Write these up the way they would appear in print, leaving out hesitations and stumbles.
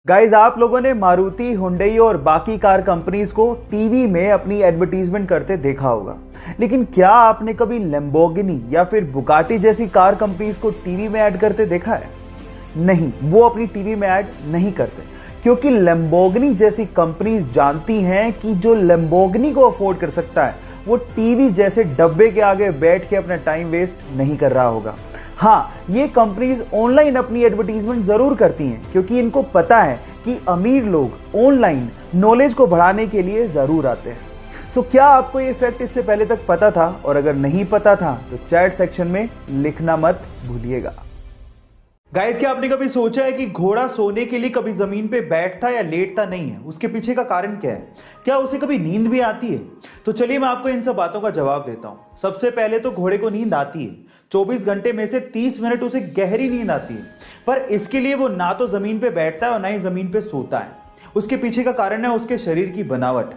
Guys आप लोगों ने मारुति, हुंडई और बाकी कार कंपनीज को टीवी में अपनी एडवर्टीजमेंट करते देखा होगा। लेकिन क्या आपने कभी लैम्बोर्गिनी या फिर बुगाटी जैसी कार कंपनीज को टीवी में ऐड करते देखा है? नहीं, वो अपनी टीवी में ऐड नहीं करते, क्योंकि लैम्बोर्गिनी जैसी कंपनीज जानती हैं कि जो लैम्बोर्गिनी को अफोर्ड कर सकता है वो टीवी जैसे डब्बे के आगे बैठ के अपना टाइम वेस्ट नहीं कर रहा होगा। हाँ, ये कंपनीज ऑनलाइन अपनी एडवर्टीजमेंट जरूर करती हैं, क्योंकि इनको पता है कि अमीर लोग ऑनलाइन नॉलेज को बढ़ाने के लिए जरूर आते हैं। सो क्या आपको ये फैक्ट इससे पहले तक पता था? और अगर नहीं पता था तो चैट सेक्शन में लिखना मत भूलिएगा। गाइस, क्या आपने कभी सोचा है कि घोड़ा सोने के लिए कभी जमीन पे बैठता या लेटता नहीं है? उसके पीछे का कारण क्या है? क्या उसे कभी नींद भी आती है? तो चलिए मैं आपको इन सब बातों का जवाब देता हूं। सबसे पहले तो घोड़े को नींद आती है। 24 घंटे में से 30 मिनट उसे गहरी नींद आती है, पर इसके लिए वो ना तो जमीन पे बैठता है और ना ही जमीन पे सोता है। उसके पीछे का कारण है उसके शरीर की बनावट।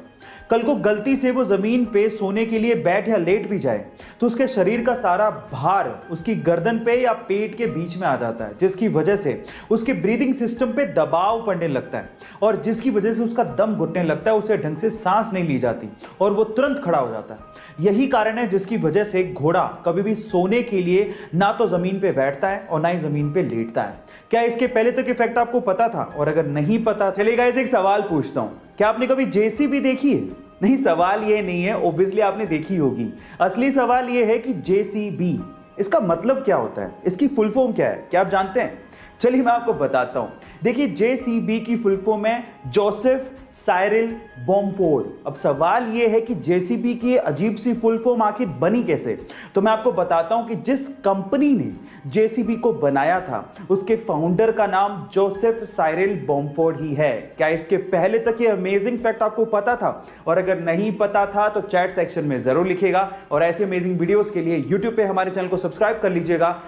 कल को गलती से वो जमीन पे सोने के लिए बैठ या लेट भी जाए तो उसके शरीर का सारा भार उसकी गर्दन पे या पेट के बीच में आ जाता है, जिसकी वजह से उसके ब्रीदिंग सिस्टम पे दबाव पड़ने लगता है और जिसकी वजह से उसका दम घुटने लगता है, उसे ढंग से सांस नहीं ली जाती और वो तुरंत खड़ा हो जाता है। यही कारण है जिसकी वजह से घोड़ा कभी भी सोने के लिए ना तो जमीन पे बैठता है और ना ही जमीन पे लेटता है। क्या इसके पहले तक इफेक्ट आपको पता था? और अगर नहीं पता, चलिए गाइस एक सवाल पूछता हूं, क्या आपने कभी जेसीबी देखी है? नहीं, सवाल ये नहीं है, ऑब्वियसली आपने देखी होगी। असली सवाल ये है कि जेसीबी इसका मतलब क्या होता है, इसकी फुल फॉर्म क्या है? क्या आप जानते हैं? चलिए मैं आपको बताता हूं। देखिए, जेसीबी की फुल फॉर्म है जोसेफ साइरिल बॉम्फोर्ड। अब सवाल यह है कि जेसीबी की अजीब सी फुल फॉर्म आखिर बनी कैसे? तो मैं आपको बताता हूं कि जिस कंपनी ने जेसीबी को बनाया था उसके फाउंडर का नाम जोसेफ साइरिल बॉम्फोर्ड ही है। क्या इसके पहले तक ये अमेजिंग फैक्ट आपको पता था? और अगर नहीं पता था तो चैट सेक्शन में जरूर लिखिएगा और ऐसे अमेजिंग वीडियोस के लिए यूट्यूब पे हमारे चैनल को सब्सक्राइब कर लीजिएगा।